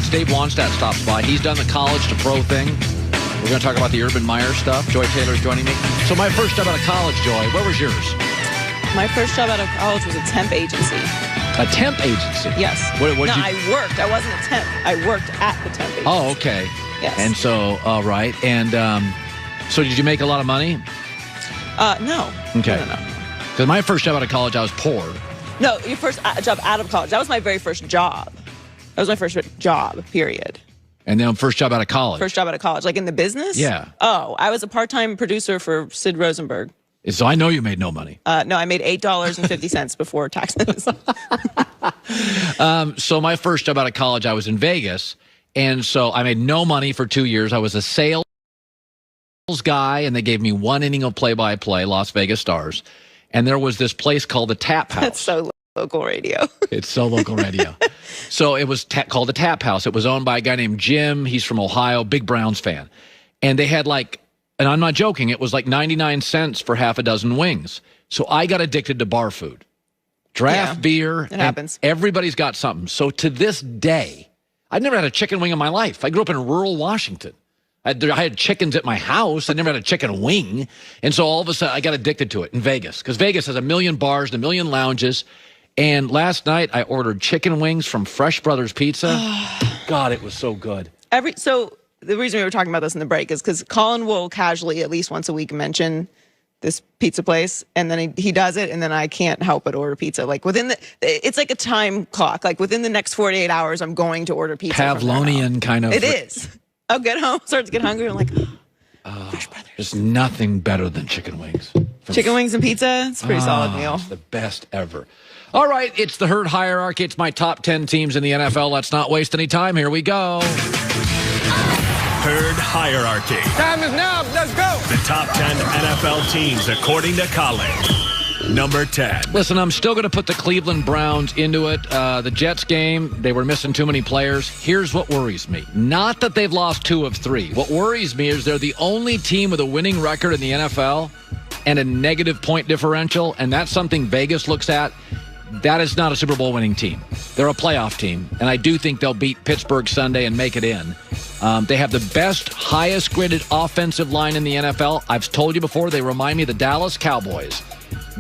next, Dave Wannstedt stops by. He's done the college to pro thing. We're going to talk about the Urban Meyer stuff. Joy Taylor's joining me. So my first job out of college, Joy, where was yours? My first job out of college was a temp agency. A temp agency? Yes. I worked. I wasn't a temp. I worked at the temp agency. Oh, okay. Yes. And so, right. And so did you make a lot of money? No. Okay. No. Because my first job out of college, I was poor. No, your first job out of college. That was my very first job. That was my first job, period. And then first job out of college? First job out of college. Like in the business? Yeah. Oh, I was a part-time producer for Sid Rosenberg. So I know you made no money. No, I made $8.50 before taxes. So my first job out of college, I was in Vegas. And so I made no money for 2 years. I was a sales guy, and they gave me 1 inning of play-by-play, Las Vegas Stars. And there was this place called the Tap House. That's so local radio. It's so local radio. So it was called the Tap House. It was owned by a guy named Jim. He's from Ohio, big Browns fan. And they had and I'm not joking, it was like 99 cents for half a dozen wings. So I got addicted to bar food. Draft beer. It happens. Everybody's got something. So to this day, I'd never had a chicken wing in my life. I grew up in rural Washington. I had chickens at my house. I never had a chicken wing. And so all of a sudden, I got addicted to it in Vegas. Because Vegas has 1 million bars and 1 million lounges. And last night, I ordered chicken wings from Fresh Brothers Pizza. God, it was so good. So the reason we were talking about this in the break is because Colin will casually, at least once a week, mention this pizza place, and then he does it, and then I can't help but order pizza. Like it's like a time clock. Like within the next 48 hours, I'm going to order pizza. Pavlonian kind of. It is. I'll get home, start to get hungry. I'm like, Fresh Brothers. There's nothing better than chicken wings. Chicken wings and pizza. It's a pretty solid meal. It's the best ever. All right, it's the Herd Hierarchy. It's my top 10 teams in the NFL. Let's not waste any time. Here we go. Herd Hierarchy. Time is now. Let's go. The top 10 NFL teams according to Colin. Number 10. Listen, I'm still going to put the Cleveland Browns into it. The Jets game, they were missing too many players. Here's what worries me. Not that they've lost 2 of 3. What worries me is they're the only team with a winning record in the NFL and a negative point differential, and that's something Vegas looks at. That is not a Super Bowl winning team. They're a playoff team, and I do think they'll beat Pittsburgh Sunday and make it in. They have the best, highest graded offensive line in the NFL. I've told you before, they remind me of the Dallas Cowboys.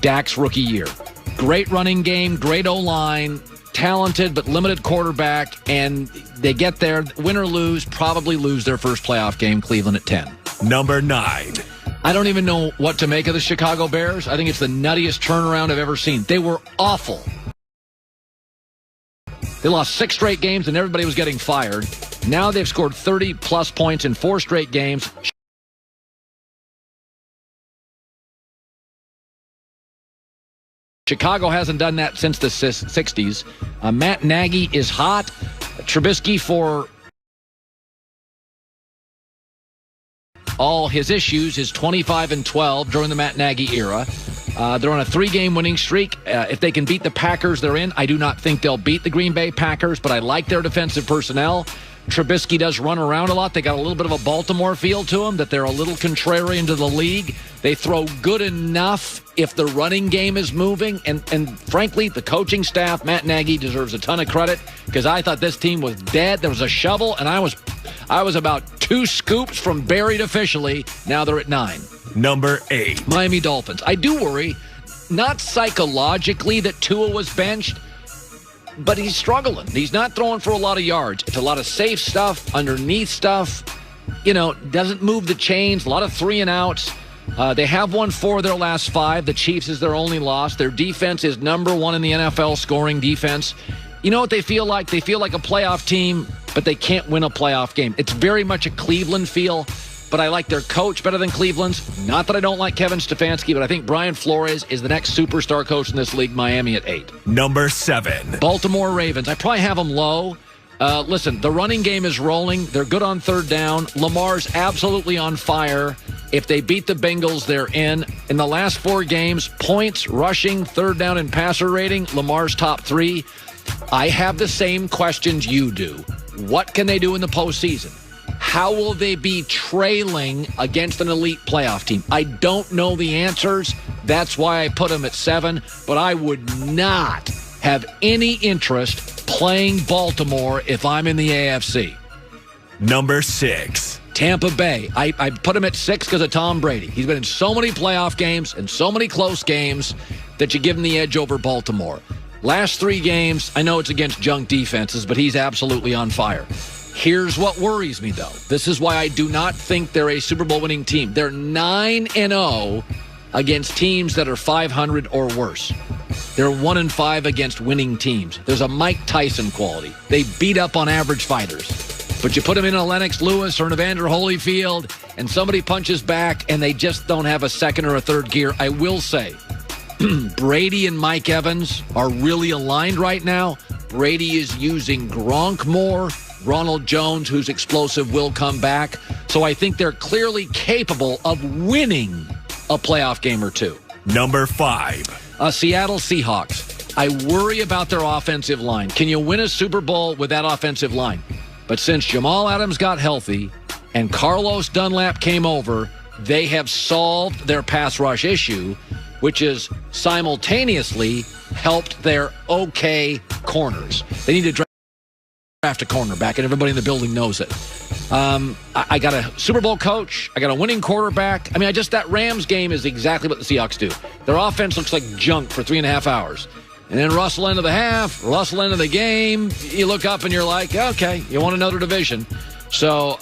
Dak's rookie year. Great running game, great O-line, talented but limited quarterback, and they get there, win or lose, probably lose their first playoff game, Cleveland at 10. Number 9. I don't even know what to make of the Chicago Bears. I think it's the nuttiest turnaround I've ever seen. They were awful. They lost 6 straight games and everybody was getting fired. Now they've scored 30-plus points in 4 straight games. Chicago hasn't done that since the 60s. Matt Nagy is hot. Trubisky, for all his issues, is 25-12 during the Matt Nagy era. They're on a 3-game winning streak. If they can beat the Packers, they're in. I do not think they'll beat the Green Bay Packers, but I like their defensive personnel. Trubisky does run around a lot. They got a little bit of a Baltimore feel to them, that they're a little contrarian to the league. They throw good enough if the running game is moving. And frankly, the coaching staff, Matt Nagy, deserves a ton of credit, because I thought this team was dead. There was a shovel, and I was about 2 scoops from buried officially. Now they're at 9. Number 8. Miami Dolphins. I do worry, not psychologically that Tua was benched, but he's struggling. He's not throwing for a lot of yards. It's a lot of safe stuff, underneath stuff. Doesn't move the chains. A lot of 3-and-outs. They have won 4 of their last 5. The Chiefs is their only loss. Their defense is number 1 in the NFL scoring defense. You know what they feel like? They feel like a playoff team, but they can't win a playoff game. It's very much a Cleveland feel. But I like their coach better than Cleveland's. Not that I don't like Kevin Stefanski, but I think Brian Flores is the next superstar coach in this league. Miami at 8. Number 7. Baltimore Ravens. I probably have them low. Listen, the running game is rolling. They're good on 3rd down. Lamar's absolutely on fire. If they beat the Bengals, they're in. In the last 4 games, points, rushing, 3rd down, and passer rating, Lamar's top 3. I have the same questions you do. What can they do in the postseason? How will they be trailing against an elite playoff team? I don't know the answers. That's why I put them at 7, but I would not have any interest playing Baltimore if I'm in the AFC? Number 6. Tampa Bay. I put him at 6 because of Tom Brady. He's been in so many playoff games and so many close games that you give him the edge over Baltimore. Last 3 games, I know it's against junk defenses, but he's absolutely on fire. Here's what worries me, though. This is why I do not think they're a Super Bowl winning team. They're 9-0 against teams that are 500 or worse. They're 1-5 against winning teams. There's a Mike Tyson quality. They beat up on average fighters. But you put them in a Lennox Lewis or an Evander Holyfield, and somebody punches back, and they just don't have a second or a third gear. I will say, Brady and Mike Evans are really aligned right now. Brady is using Gronk more. Ronald Jones, who's explosive, will come back. So I think they're clearly capable of winning a playoff game or two. Number 5. Seattle Seahawks. I worry about their offensive line. Can you win a Super Bowl with that offensive line? But since Jamal Adams got healthy and Carlos Dunlap came over, they have solved their pass rush issue, which has simultaneously helped their okay corners. They need to draft a cornerback, and everybody in the building knows it. I got a Super Bowl coach. I got a winning quarterback. I mean, that Rams game is exactly what the Seahawks do. Their offense looks like junk for 3.5 hours. And then Russell end of the half, Russell end of the game, you look up and you're like, okay, you want another division. So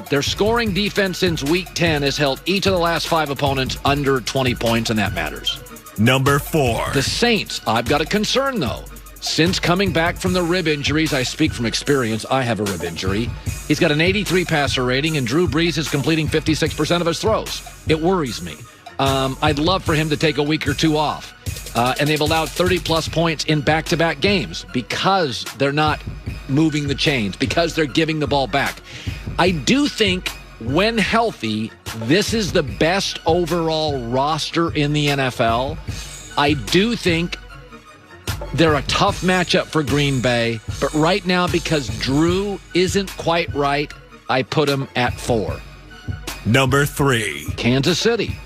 their scoring defense since Week 10 has held each of the last 5 opponents under 20 points, and that matters. Number 4. The Saints. I've got a concern, though. Since coming back from the rib injuries, I speak from experience. I have a rib injury. He's got an 83 passer rating, and Drew Brees is completing 56% of his throws. It worries me. I'd love for him to take a week or 2 off. And they've allowed 30-plus points in back-to-back games because they're not moving the chains, because they're giving the ball back. I do think, when healthy, this is the best overall roster in the NFL. I do think they're a tough matchup for Green Bay, but right now, because Drew isn't quite right, I put him at 4. Number 3. Kansas City.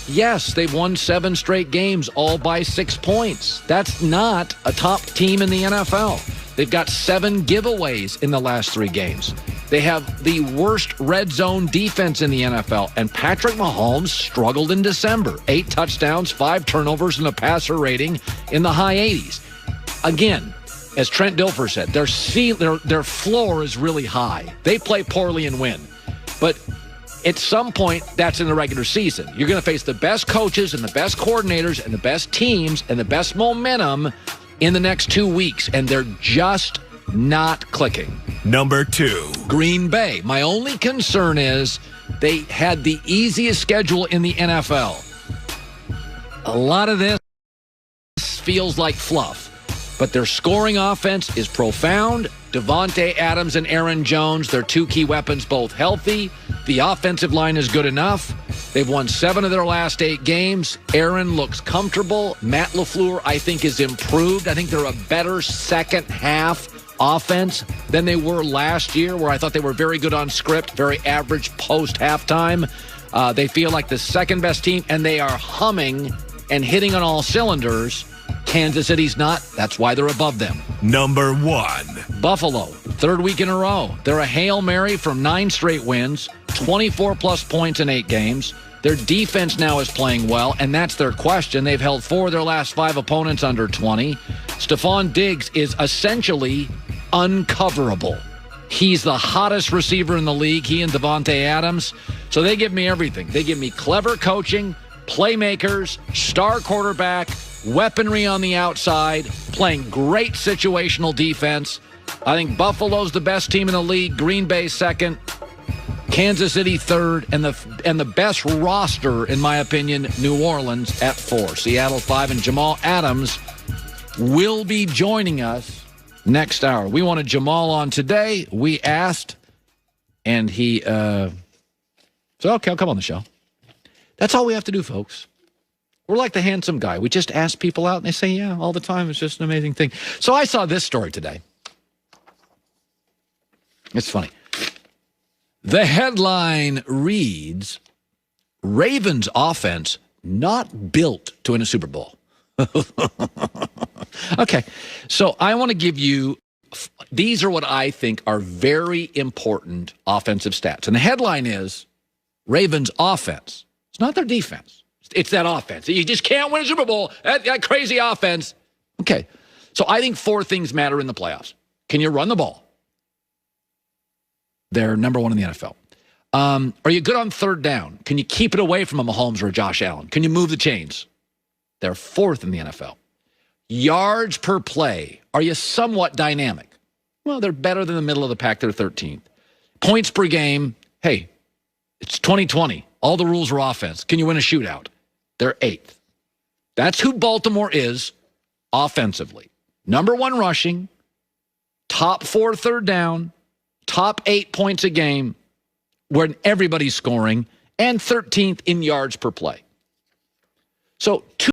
Yes, they've won 7 straight games, all by 6 points. That's not a top team in the NFL. They've got 7 giveaways in the last 3 games. They have the worst red zone defense in the NFL, and Patrick Mahomes struggled in December. 8 touchdowns, 5 turnovers, and a passer rating in the high 80s. Again, as Trent Dilfer said, their floor is really high. They play poorly and win. But at some point, that's in the regular season. You're going to face the best coaches and the best coordinators and the best teams and the best momentum in the next 2 weeks, and they're just not clicking. Number 2. Green Bay. My only concern is they had the easiest schedule in the NFL. A lot of this feels like fluff, but their scoring offense is profound. Devontae Adams and Aaron Jones, their 2 key weapons, both healthy. The offensive line is good enough. They've won 7 of their last 8 games. Aaron looks comfortable. Matt LaFleur, I think, is improved. I think they're a better second half offense than they were last year, where I thought they were very good on script, very average post-halftime. They feel like the second best team, and they are humming and hitting on all cylinders. Kansas City's not. That's why they're above them. Number 1. Buffalo, 3rd week in a row. They're a Hail Mary from 9 straight wins, 24-plus points in 8 games. Their defense now is playing well, and that's their question. They've held 4 of their last 5 opponents under 20. Stephon Diggs is essentially uncoverable. He's the hottest receiver in the league, he and Devontae Adams. So they give me everything. They give me clever coaching, playmakers, star quarterback, weaponry on the outside, playing great situational defense. I think Buffalo's the best team in the league, Green Bay second, Kansas City third, and the best roster, in my opinion, New Orleans at 4. Seattle 5, and Jamal Adams will be joining us next hour. We wanted Jamal on today. We asked, and he said, okay, I'll come on the show. That's all we have to do, folks. We're like the handsome guy. We just ask people out, and they say, yeah, all the time. It's just an amazing thing. So I saw this story today. It's funny. The headline reads, Ravens offense not built to win a Super Bowl. Okay, so I want to give you, these are what I think are very important offensive stats. And the headline is Ravens offense. It's not their defense. It's that offense. You just can't win a Super Bowl. That crazy offense. Okay, so I think 4 things matter in the playoffs. Can you run the ball? They're number 1 in the NFL. Are you good on third down? Can you keep it away from a Mahomes or a Josh Allen? Can you move the chains? They're 4th in the NFL. Yards per play. Are you somewhat dynamic? Well, they're better than the middle of the pack. They're 13th. Points per game. Hey, it's 2020. All the rules are offense. Can you win a shootout? They're 8th. That's who Baltimore is offensively. Number 1 rushing, top 4 third down, top 8 points a game when everybody's scoring, and 13th in yards per play. So